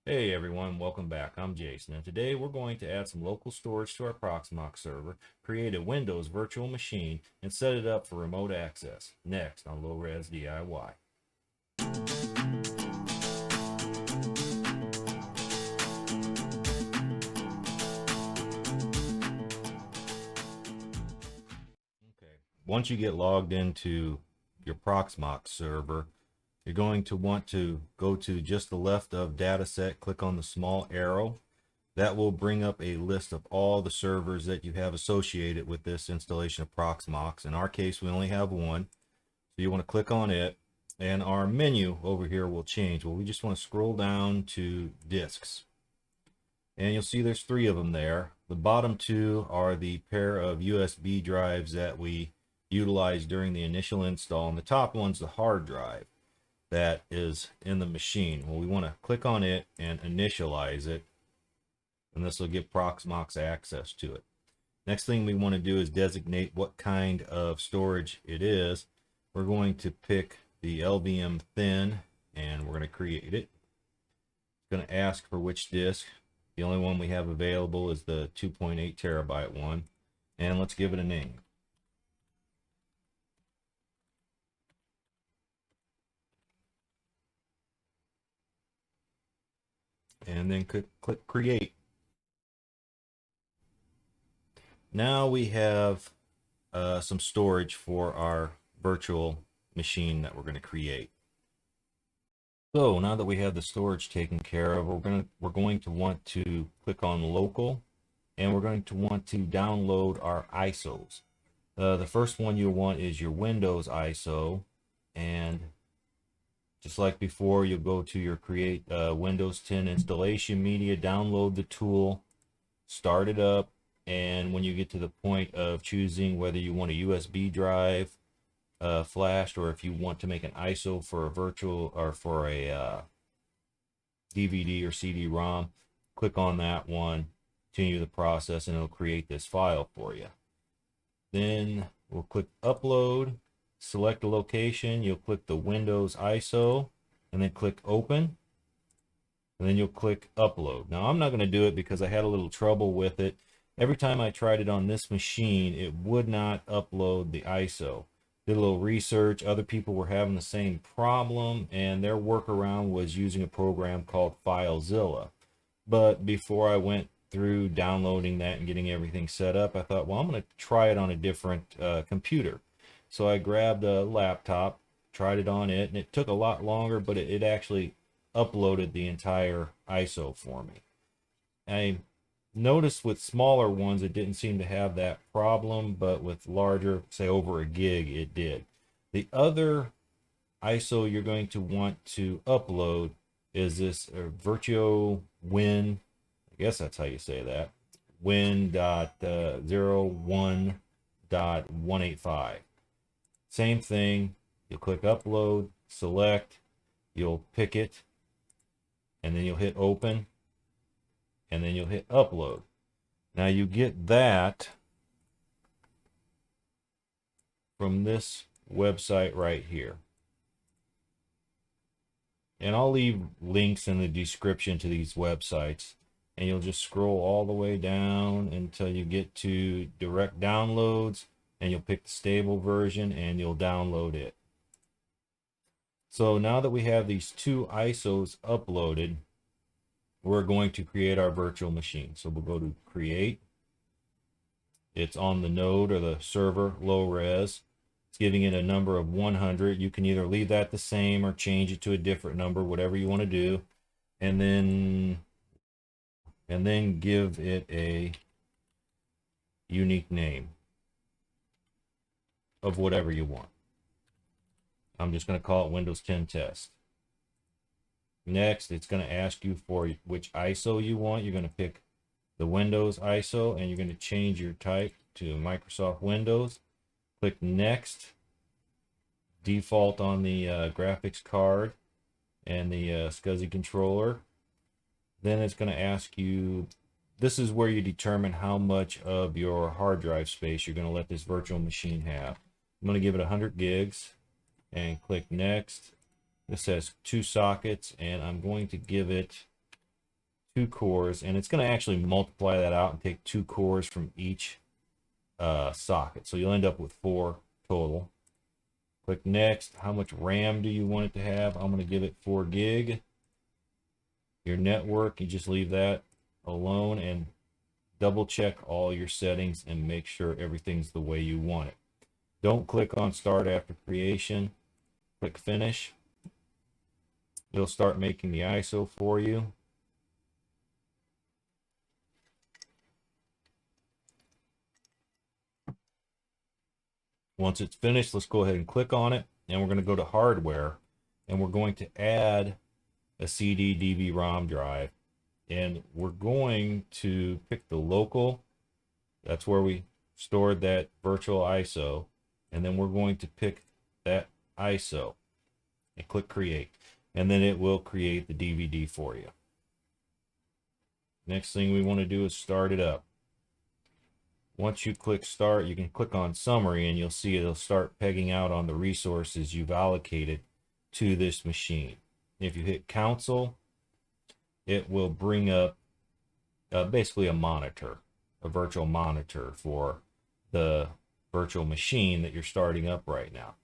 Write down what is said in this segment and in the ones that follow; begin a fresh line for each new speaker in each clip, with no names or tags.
Hey everyone, welcome back. I'm Jason, and today we're going to add some local storage to our Proxmox server, create a Windows virtual machine, and set it up for remote access. Next on Low Res DIY. Okay. Once you get logged into your Proxmox server, you're going to want to go to just the left of dataset, click on the small arrow. That will bring up a list of all the servers that you have associated with this installation of Proxmox. In our case, we only have one. So you want to click on it, and our menu over here will change. Well, we just want to scroll down to disks. And you'll see there's three of them there. The bottom two are the pair of USB drives that we utilized during the initial install. And the top one's the hard drive that is in the machine. Well, we want to click on it and initialize it, and this will give Proxmox access to it. Next thing we want to do is designate what kind of storage it is. We're going to pick the LVM thin, and we're going to create it. It's going to ask for which disk. The only one we have available is the 2.8 terabyte one, and let's give it a name. And then click create. Now we have some storage for our virtual machine that we're going to create. So now that we have the storage taken care of, we're going to want to click on local, and we're going to want to download our ISOs. The first one you'll want is your Windows ISO, and just like before, you'll go to your create Windows 10 installation media, download the tool, start it up, and when you get to the point of choosing whether you want a USB drive flashed, or if you want to make an ISO for a virtual or for a DVD or CD-ROM, click on that one, continue the process, and it'll create this file for you. Then we'll click upload, select a location, you'll click the Windows ISO, and then click open, and then you'll click upload. Now I'm not going to do it because I had a little trouble with it. Every time I tried it on this machine, it would not upload the ISO. Did a little research, other people were having the same problem, and their workaround was using a program called FileZilla. But before I went through downloading that and getting everything set up, I thought, well, I'm going to try it on a different computer. So I grabbed a laptop, tried it on it, and it took a lot longer, but it actually uploaded the entire ISO for me. I noticed with smaller ones it didn't seem to have that problem, but with larger, say over a gig, it did. The other ISO you're going to want to upload is this Virtuo Win, I guess that's how you say that, Win.01.185. Same thing, you'll click upload, select, you'll pick it, and then you'll hit open, and then you'll hit upload. Now you get that from this website right here. And I'll leave links in the description to these websites, and you'll just scroll all the way down until you get to direct downloads, and you'll pick the stable version and you'll download it. So now that we have these two ISOs uploaded, we're going to create our virtual machine. So we'll go to create. It's on the node or the server low res. It's giving it a number of 100. You can either leave that the same or change it to a different number, whatever you want to do. And then give it a unique name of whatever you want. I'm just going to call it Windows 10 Test. Next, it's going to ask you for which ISO you want. You're going to pick the Windows ISO, and you're going to change your type to Microsoft Windows. Click Next. Default on the graphics card and the SCSI controller. Then it's going to ask you, this is where you determine how much of your hard drive space you're going to let this virtual machine have. I'm going to give it 100 gigs and click Next. This has 2 sockets, and I'm going to give it 2 cores, and it's going to actually multiply that out and take 2 cores from each socket. So you'll end up with 4 total. Click next. How much RAM do you want it to have? I'm going to give it 4 gig. Your network, you just leave that alone and double check all your settings and make sure everything's the way you want it. Don't click on start after creation. Click finish. It'll start making the ISO for you. Once it's finished, let's go ahead and click on it, and we're going to go to hardware, and we're going to add a CD DV-ROM drive, and we're going to pick the local. That's where we stored that virtual ISO, and then we're going to pick that ISO and click create, and then it will create the DVD for you. Next thing we want to do is start it up. Once you click start, you can click on summary and you'll see it'll start pegging out on the resources you've allocated to this machine. If you hit console, it will bring up basically a monitor, a virtual monitor for the virtual machine that you're starting up right now.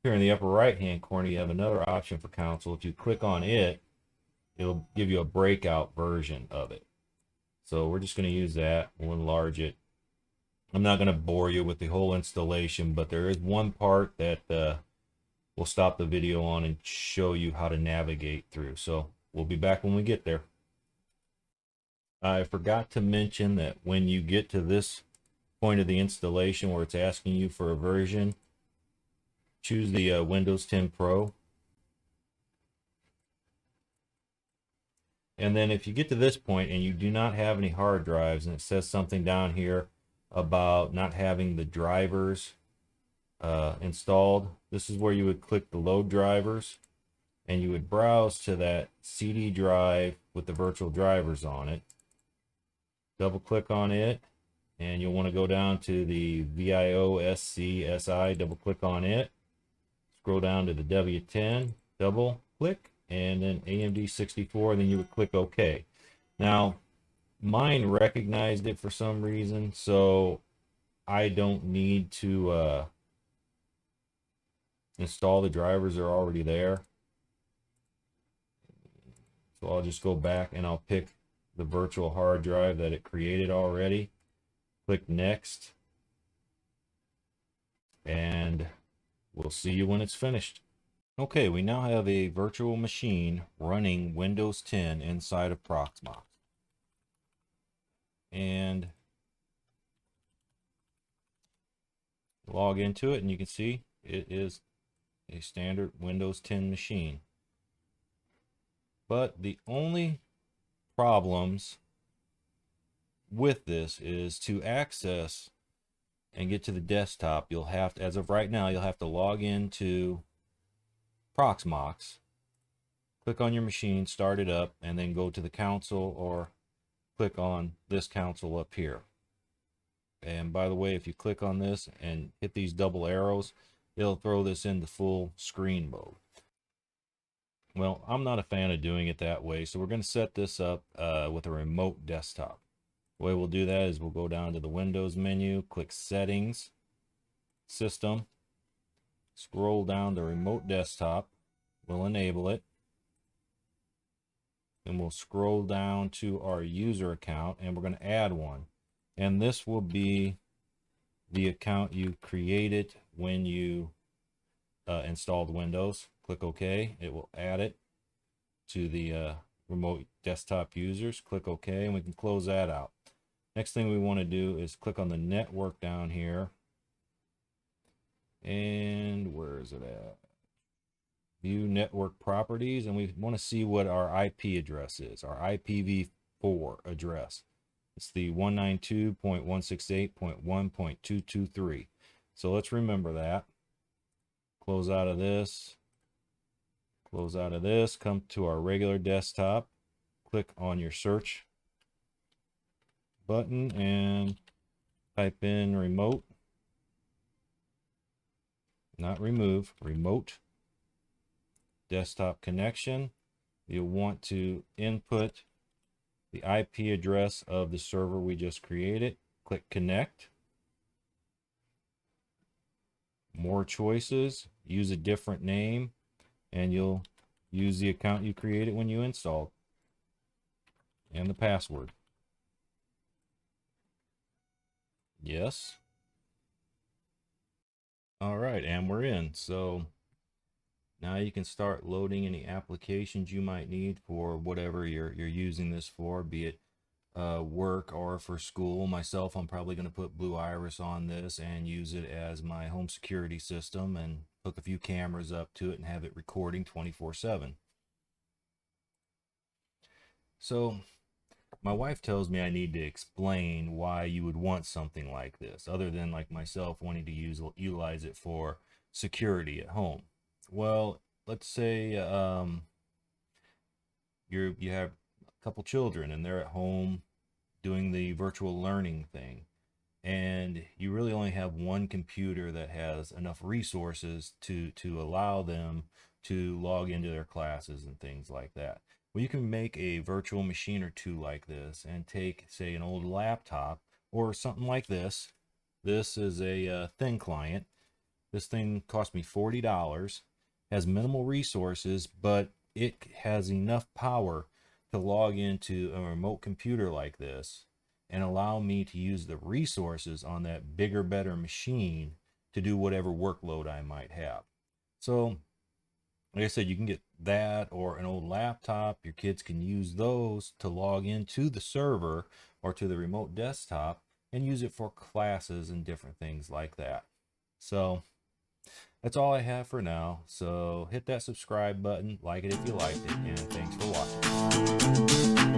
Here in the upper right hand corner, you have another option for console. If you click on it, it'll give you a breakout version of it. So we're just going to use that. We'll enlarge it. I'm not going to bore you with the whole installation, but there is one part that we'll stop the video on and show you how to navigate through. So we'll be back when we get there. I forgot to mention that when you get to this point of the installation where it's asking you for a version, choose the Windows 10 Pro. And then if you get to this point and you do not have any hard drives, and it says something down here about not having the drivers installed, this is where you would click the load drivers, and you would browse to that CD drive with the virtual drivers on it. Double click on it, and you'll want to go down to the VIO-SC-SI, double click on it, scroll down to the W10, double click, and then AMD 64, then you would click OK. Now, mine recognized it for some reason, so I don't need to install the drivers. They're already there. So I'll just go back and I'll pick the virtual hard drive that it created already. Click next, and we'll see you when it's finished. Okay, we now have a virtual machine running Windows 10 inside of Proxmox. And log into it, and you can see it is a standard Windows 10 machine. But the only problems with this is to access and get to the desktop, you'll have to, as of right now, you'll have to log into Proxmox, click on your machine, start it up, and then go to the console or click on this console up here. And by the way, if you click on this and hit these double arrows, it'll throw this into full screen mode. Well, I'm not a fan of doing it that way, so we're going to set this up with a remote desktop. The way we'll do that is we'll go down to the Windows menu, click Settings, System, scroll down to Remote Desktop, we'll enable it, and we'll scroll down to our user account, and we're going to add one. And this will be the account you created when you installed Windows. Click OK. It will add it to the remote desktop users. Click OK, and we can close that out. Next thing we want to do is click on the network down here. And where is it at? View network properties, and we want to see what our IP address is, our IPv4 address. It's the 192.168.1.223. So let's remember that. Close out of this. Close out of this. Come to our regular desktop. Click on your search button and type in remote. Not remove, remote desktop connection. You'll want to input the IP address of the server we just created. Click connect. More choices, use a different name, and you'll use the account you created when you installed and the password. Yes. All right, and we're in. So now you can start loading any applications you might need for whatever you're using this for, be it work or for school. Myself, I'm probably going to put Blue Iris on this and use it as my home security system and hook a few cameras up to it and have it recording 24/7. So my wife tells me I need to explain why you would want something like this, other than like myself wanting to utilize it for security at home. Well, let's say you have a couple children and they're at home doing the virtual learning thing, and you really only have one computer that has enough resources to allow them to log into their classes and things like that. Well, you can make a virtual machine or two like this and take, say, an old laptop or something like this. This is a thin client. This thing cost me $40, has minimal resources, but it has enough power to log into a remote computer like this and allow me to use the resources on that bigger, better machine to do whatever workload I might have. So, like I said, you can get that or an old laptop. Your kids can use those to log into the server or to the remote desktop and use it for classes and different things like that. So, that's all I have for now. So hit that subscribe button, like it if you liked it, and thanks for watching.